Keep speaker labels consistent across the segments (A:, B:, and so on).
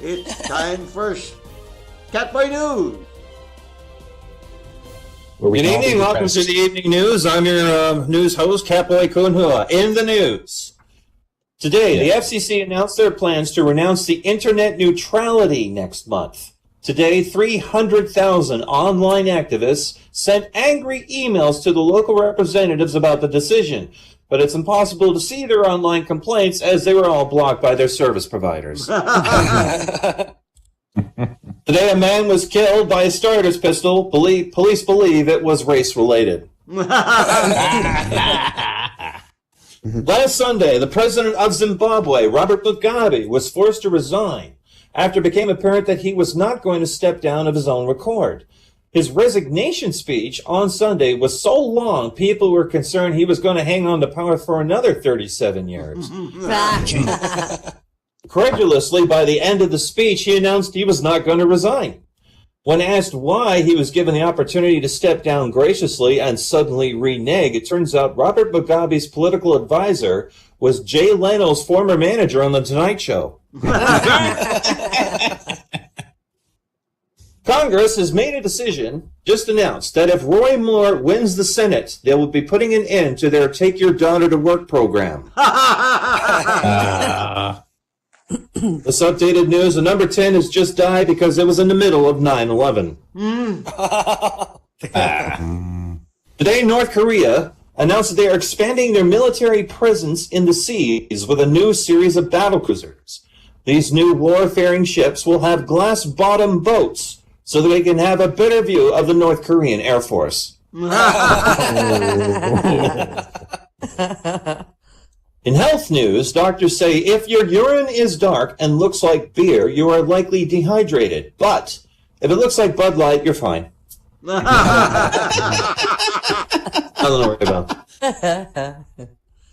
A: It's time for Catboy News.
B: Good evening, welcome to the Evening News. I'm your news host, Catboy Kunhua. In the news. Today, the FCC announced their plans to renounce the internet neutrality next month. Today, 300,000 online activists sent angry emails to the local representatives about the decision, but it's impossible to see their online complaints as they were all blocked by their service providers. Today, a man was killed by a starter's pistol. Police believe it was race-related. Last Sunday, the president of Zimbabwe, Robert Mugabe, was forced to resign after it became apparent that he was not going to step down of his own accord. His resignation speech on Sunday was so long, people were concerned he was going to hang on to power for another 37 years. Credulously, by the end of the speech, he announced he was not going to resign. When asked why he was given the opportunity to step down graciously and suddenly renege, it turns out Robert Mugabe's political advisor was Jay Leno's former manager on The Tonight Show. Congress has made a decision, just announced, that if Roy Moore wins the Senate, they will be putting an end to their Take Your Daughter to Work program. This updated news, the number 10 has just died because it was in the middle of 9/11. Today, North Korea announced that they are expanding their military presence in the seas with a new series of battlecruisers. These new warfaring ships will have glass-bottom boats so that they can have a better view of the North Korean Air Force. In health news, doctors say if your urine is dark and looks like beer, you are likely dehydrated. But if it looks like Bud Light, you're fine. Nothing to worry about.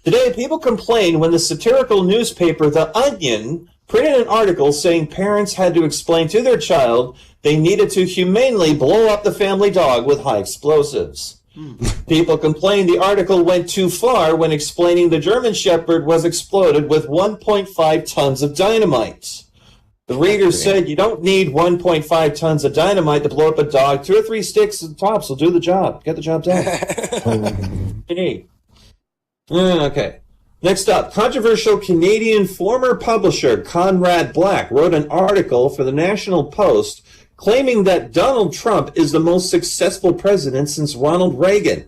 B: Today, people complained when the satirical newspaper The Onion printed an article saying parents had to explain to their child they needed to humanely blow up the family dog with high explosives. People complained the article went too far when explaining the German Shepherd was exploded with 1.5 tons of dynamite. The readers said you don't need 1.5 tons of dynamite to blow up a dog. 2 or 3 sticks at the tops will do the job. Get the job done. Okay. Next up, controversial Canadian former publisher Conrad Black wrote an article for the National Post claiming that Donald Trump is the most successful president since Ronald Reagan.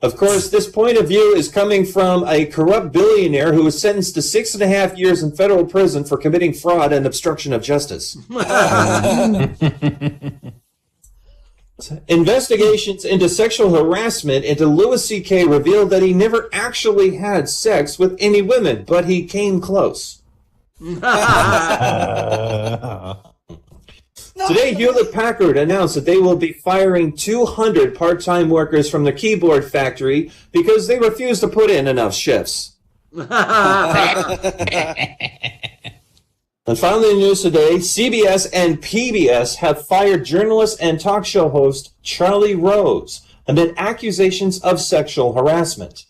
B: Of course, this point of view is coming from a corrupt billionaire who was sentenced to 6.5 years in federal prison for committing fraud and obstruction of justice. Investigations into sexual harassment into Louis C.K. revealed that he never actually had sex with any women, but he came close. Today, Hewlett-Packard announced that they will be firing 200 part-time workers from the keyboard factory because they refuse to put in enough shifts. And finally, in the news today, CBS and PBS have fired journalist and talk show host Charlie Rose amid accusations of sexual harassment.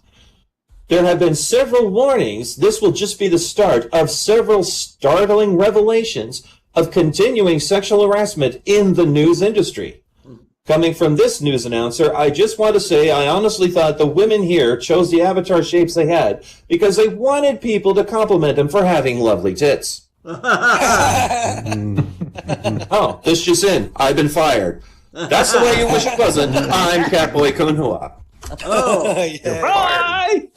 B: There have been several warnings. This will just be the start of several startling revelations of continuing sexual harassment in the news industry. Coming from this news announcer, I just want to say I honestly thought the women here chose the avatar shapes they had because they wanted people to compliment them for having lovely tits. Oh, this just in. I've been fired. That's the way you wish it wasn't. I'm Catboy Kunhua.
A: Oh,
B: Bye!